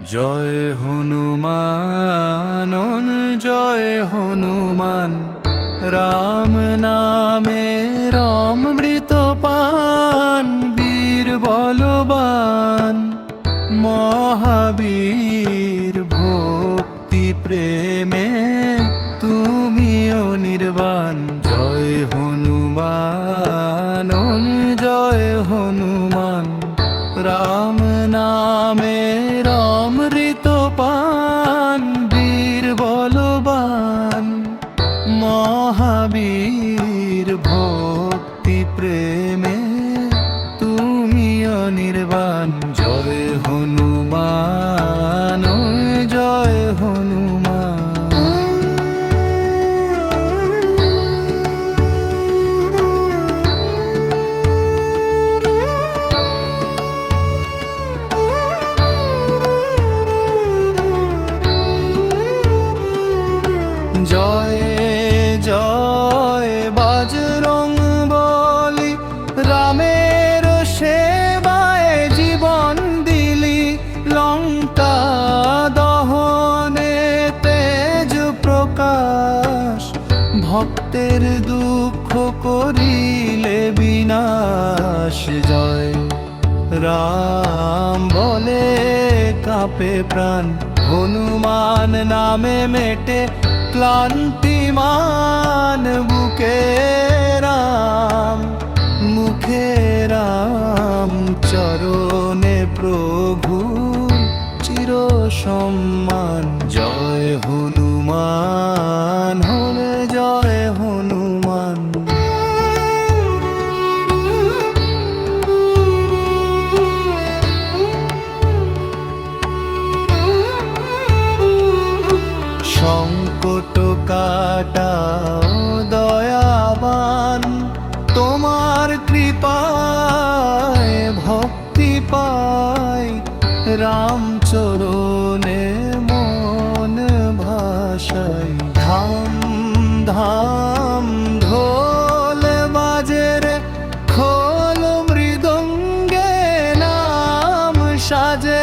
জয় হনুমান জয় হনুমান, রাম নামে অমৃত পান। বীর বলবান মহাবীর, ভক্তি প্রেমে তুমিও নির্বাণ। জয় হনুমান জয় হনুমান, রাম নামে অমৃত পান। বীর বলবান মহাবীর, ভক্তি প্রেমে তুমিও নির্বাণ। জয় হনুমান জয় হনুমান। জয় জয় বজরং বলি, রামের সেবায় জীবন দিলি। লঙ্কা দহনে তেজ প্রকাশ, ভক্তের দুঃখ করিলে বিনাশ। জয় রাম বলে কাঁপে প্রাণ, হনুমান নামে মেটে ক্লান্তিমান। বুকে রাম মুখে রাম, চরণে প্রভু চির সম্মান। জয় হনুমান হলে জয় হনুমান। সংকট কাটাও দয়াবান, তোমার কৃপায় ভক্তি পাই। রামচরণে মন ভাসাই। ধাম ধাম ঢোল বাজে রে, খোল মৃদঙ্গে নাম সাজে।